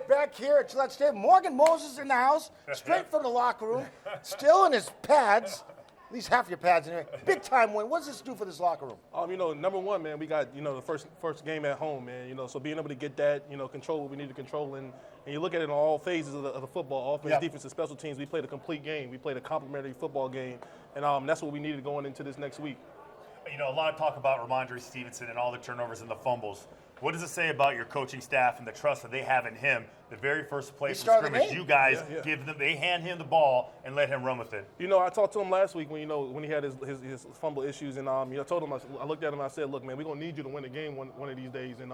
right, back here at Gillette Stadium. Morgan Moses in the house, straight from the locker room, still in his pads. At least half your pads anyway. Big time win. What does this do for this locker room? Number one, man, we got, the first game at home, man. So being able to get that, control what we need to control, and you look at it in all phases of the football, offense, defense, and special teams. We played a complete game. We played a complementary football game, and that's what we needed going into this next week. A lot of talk about Rhamondre Stevenson and all the turnovers and the fumbles. What does it say about your coaching staff and the trust that they have in him? The very first play from scrimmage, you guys give them, they hand him the ball and let him run with it. I talked to him last week when he had his fumble issues, and I told him, I looked at him and I said, look, man, we're gonna need you to win the game one of these days, and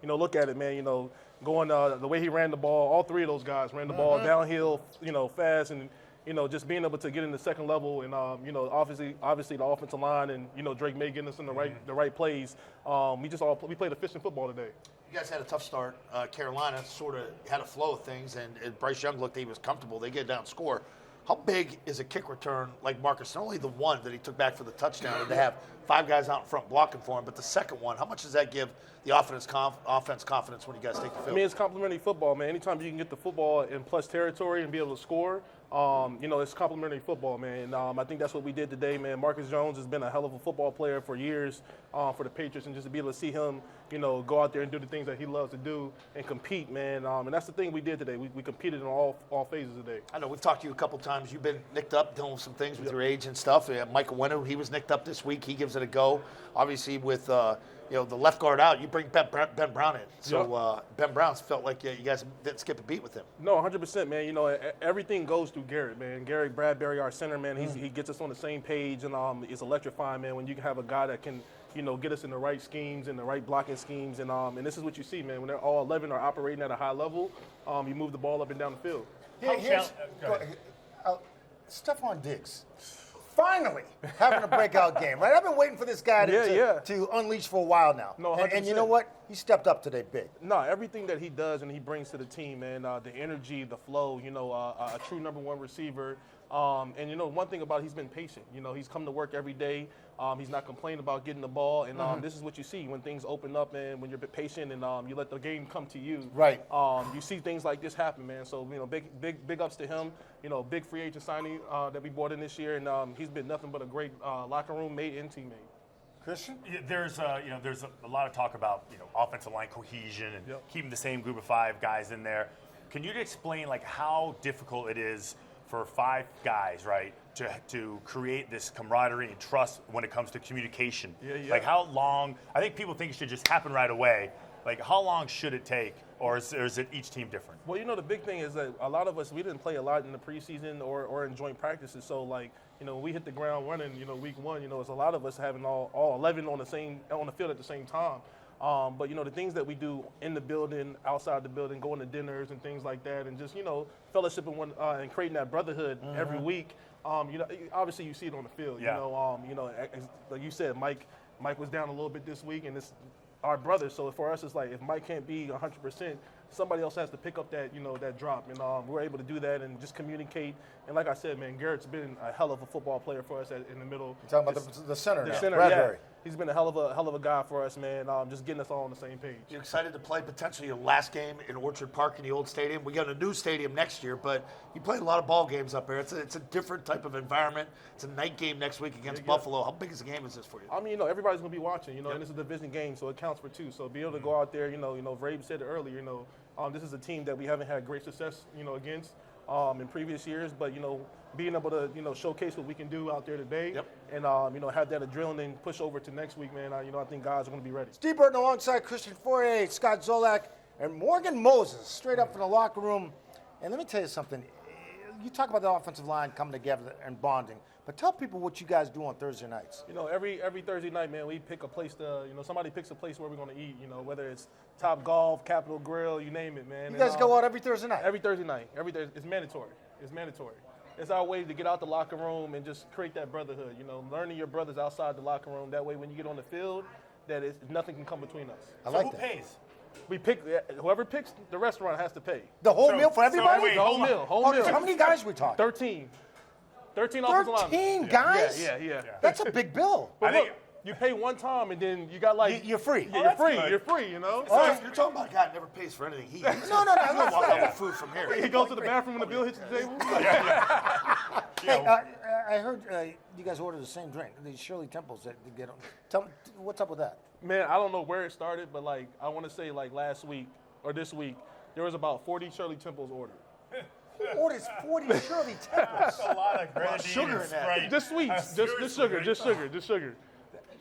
look at it, man, going the way he ran the ball, all three of those guys ran the ball downhill, fast, and just being able to get in the second level, and obviously the offensive line, and Drake Maye getting us in the right plays. We played efficient football today. You guys had a tough start. Carolina sort of had a flow of things, and Bryce Young looked like he was comfortable. They get down and score. How big is a kick return like Marcus? Not only the one that he took back for the touchdown, and to have five guys out in front blocking for him, but the second one, how much does that give the offense confidence when you guys take the field? It's complimentary football, man. Anytime you can get the football in plus territory and be able to score, it's complimentary football, man. And I think that's what we did today, man. Marcus Jones has been a hell of a football player for years for the Patriots, and just to be able to see him, go out there and do the things that he loves to do and compete, man. And that's the thing we did today. We competed in all phases today. I know we've talked to you a couple times. You've been nicked up, dealing with some things with your age and stuff. Michael Winter, he was nicked up this week. He gives it a go. Obviously, with the left guard out, you bring Ben Brown in. So Ben Brown's felt like you guys didn't skip a beat with him. No, 100%, man. Everything goes through Garrett, man. Garrett Bradbury, our center, man. He gets us on the same page, and it's electrifying, man, when you can have a guy that can, get us in the right schemes and the right blocking schemes. And this is what you see, man. When they're all 11 are operating at a high level, you move the ball up and down the field. Stefon Diggs. Finally having a breakout game, right? I've been waiting for this guy to unleash for a while now. No, and you know what? He stepped up today big. No, everything that he does and he brings to the team, man, the energy, the flow, a true number one receiver. And one thing about it, he's been patient. He's come to work every day. He's not complaining about getting the ball. And this is what you see when things open up, and when you're patient and you let the game come to you. Right. You see things like this happen, man. So, big ups to him. Big free agent signing that we brought in this year. And he's been nothing but a great locker room mate and teammate. Christian? There's a lot of talk about offensive line cohesion and keeping the same group of five guys in there. Can you explain how difficult it is for five guys, right, to create this camaraderie and trust when it comes to communication? Like how long? I think people think it should just happen right away. Like how long should it take, or is it each team different? Well, the big thing is that a lot of us, we didn't play a lot in the preseason or in joint practices. So when we hit the ground running, week one, it's a lot of us having all 11 on the field at the same time. But the things that we do in the building, outside the building, going to dinners and things like that, and just fellowshipping and creating that brotherhood every week. Obviously you see it on the field. Like you said, Mike was down a little bit this week, and it's our brother. So for us, it's like if Mike can't be 100%, somebody else has to pick up that that drop, and we're able to do that and just communicate. And like I said, man, Garrett's been a hell of a football player for us in the middle. You're talking about the center now, center, Bradbury. He's been a hell of a guy for us, man. Just getting us all on the same page. You're excited to play potentially your last game in Orchard Park in the old stadium. We got a new stadium next year, but you played a lot of ball games up there. It's a different type of environment. It's a night game next week against Buffalo. How big is the game is this for you? Everybody's gonna be watching. And it's a division game, so it counts for two. So be able to go out there, Vrabe said it earlier. This is a team that we haven't had great success, against in previous years, but being able to showcase what we can do out there today, and have that adrenaline push over to next week, man. I think guys are going to be ready. Steve Burton alongside Christian Fauria, Scott Zolak, and Morgan Moses straight up from the locker room. And let me tell you something. You talk about the offensive line coming together and bonding, but tell people what you guys do on Thursday nights. Every Thursday night, man, we pick a place to, somebody picks a place where we're going to eat, whether it's Top Golf, Capitol Grill, you name it, man. You guys go out every Thursday night? Every Thursday night. It's mandatory. It's our way to get out the locker room and just create that brotherhood, learning your brothers outside the locker room. That way when you get on the field, nothing can come between us. Who pays? We pick, whoever picks the restaurant has to pay. The whole meal for everybody? The whole meal. How many guys we talking? 13 offensive linemen. 13 guys? Yeah. That's a big bill. But look, you pay one time and then you got like You're free. Yeah, you're free. You know. So you're talking about a guy that never pays for anything. He eats. No. He's gonna walk out with food from here. He goes to the bathroom when the bill hits the table. Hey, I heard you guys ordered the same drink, the Shirley Temples that you get on. Tell me, what's up with that? Man, I don't know where it started, but like I want to say like last week or this week, there was about 40 Shirley Temples ordered. Who orders 40 Shirley Temples? That's a lot of grenadine sugar and in that. Sprite. Just sweets, just sugar, just sugar, just sugar.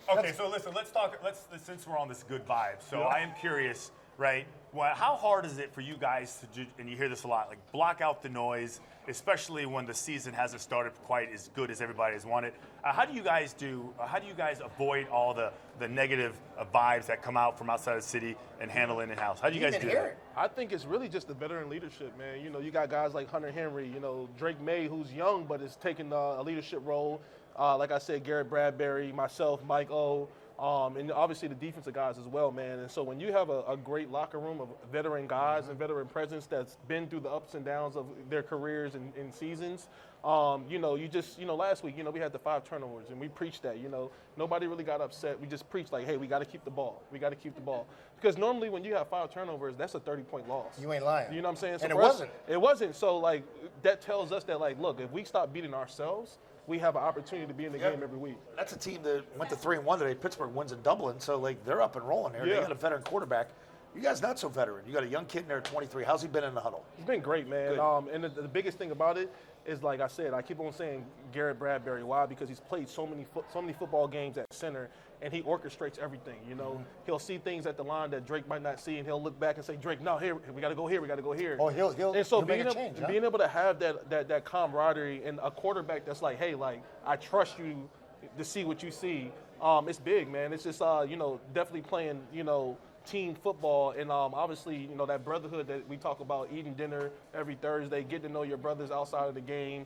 Okay, so listen, let's talk. Since we're on this good vibe, so I am curious, right? Well, how hard is it for you guys to do? And you hear this a lot, like block out the noise, especially when the season hasn't started quite as good as everybody has wanted. How do you guys do? How do you guys avoid all the negative vibes that come out from outside the city and handle it in house? How do you guys do that? I think it's really just the veteran leadership, man. You know, you got guys like Hunter Henry, you know, Drake Maye, who's young but is taking a leadership role. Like I said, Garrett Bradbury, myself, Mike O, and obviously the defensive guys as well, man. And so when you have a great locker room of veteran guys and veteran presence that's been through the ups and downs of their careers and seasons, you know, last week, you know, we had the 5 turnovers, and we preached that, you know. Nobody really got upset. We just preached like, hey, we got to keep the ball. We got to keep the ball. Because normally when you have 5 turnovers, that's a 30-point loss. You ain't lying. You know what I'm saying? So And it for us, wasn't. It wasn't. So, like, that tells us that, like, look, if we stop beating ourselves, we have an opportunity to be in the game every week. That's a team that went to 3-1 today. Pittsburgh wins in Dublin, so like they're up and rolling here. Yeah. They got a veteran quarterback. You guys not so veteran. You got a young kid in there at 23. How's he been in the huddle? He's been great, man. Good. And the biggest thing about it is, like I said, I keep on saying Garrett Bradbury. Why? Because he's played so many football games at center, and he orchestrates everything. You know, he'll see things at the line that Drake might not see, and he'll look back and say, Drake, no, here we got to go here, we got to go here. Oh, he'll and so make being a able, change, huh? being able to have that camaraderie and a quarterback that's like, hey, like I trust you to see what you see. It's big, man. It's just you know, definitely playing, you know, team football, and obviously, you know, that brotherhood that we talk about, eating dinner every Thursday, get to know your brothers outside of the game.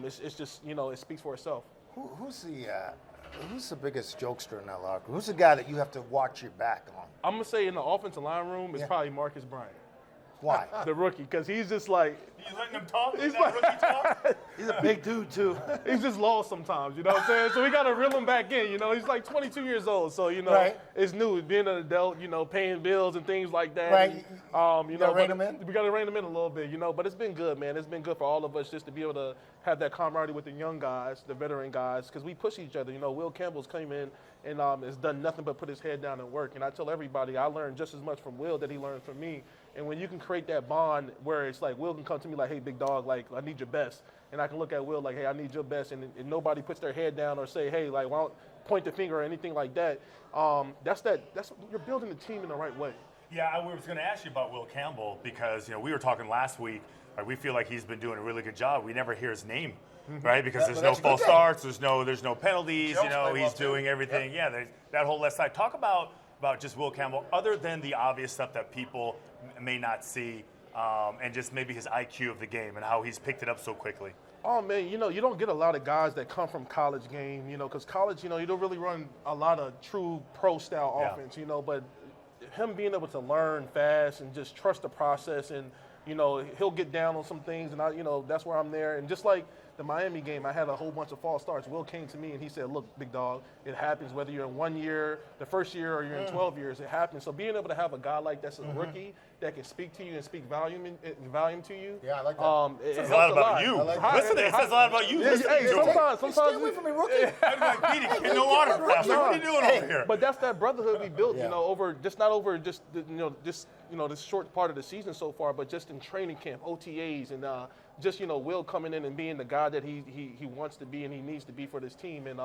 It's just, you know, it speaks for itself. Who's the biggest jokester in that locker room? Who's the guy that you have to watch your back on? I'm gonna say in the offensive line room, it's probably Marcus Bryant, Why? the rookie, because he's just like, You letting him talk? He's Is that rookie talk? He's a big dude too. he's just lost sometimes, you know what I'm saying? So we gotta reel him back in, you know. He's like 22 years old, so you know, Right. it's new, being an adult, you know, paying bills and things like that. Right. And, you know, rein but him in? we gotta rein him in a little bit, you know. But it's been good, man. It's been good for all of us just to be able to have that camaraderie with the young guys, the veteran guys, because we push each other. You know, Will Campbell's came in and has done nothing but put his head down and work. And I tell everybody, I learned just as much from Will that he learned from me. And when you can create that bond where it's like Will can come to me like, hey, big dog, like, I need your best. And I can look at Will like, hey, I need your best. And nobody puts their head down or say, hey, like, why don't point the finger or anything like that. That's you're building the team in the right way. Yeah, I was going to ask you about Will Campbell because, you know, we were talking last week. We feel like he's been doing a really good job. We never hear his name, right? Because there's no that's a good false thing. starts, there's no penalties. Jones You know, played he's well, too. doing everything. Yeah, there's that whole left side. Talk about just Will Campbell, other than the obvious stuff that people may not see, and just maybe his IQ of the game and how he's picked it up so quickly. Oh, man, you know, you don't get a lot of guys that come from college game, you know, because college, you know, you don't really run a lot of true pro-style Yeah. offense, you know, but him being able to learn fast and just trust the process, and, you know, he'll get down on some things, and, you know, that's where I'm there. And just like the Miami game, I had a whole bunch of false starts. Will came to me and he said, look, big dog, it happens whether you're in 1 year, the first year, or you're in 12 years, it happens. So being able to have a guy like that's a rookie that can speak to you and speak volume to you. Yeah, I like that. It Says helps a lot about It you. helps- Listen, it says a lot about you. Yeah, Listen hey, to him. sometimes Stay away from me, rookie. I'd be like, Petey, get no autographs. Like, what are you doing over here? But that's that brotherhood we built, Yeah. you know, not over just this short part of the season so far, but just in training camp, OTAs, and just, you know, Will coming in and being the guy that he wants to be and he needs to be for this team, and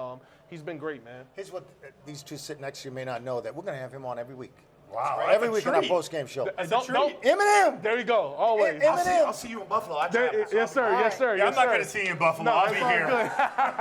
he's been great, man. Here's what these two sitting next to you may not know, that we're going to have him on every week. Wow, Every that's a week in our treat. post-game show. Don't- Eminem! there you go, always. Eminem. I'll see you in Buffalo. I travel, so Yes, sir. All Yes, sir. Yeah, Yes, I'm not sir. going to see you in Buffalo. No, I'll be it's all here. good.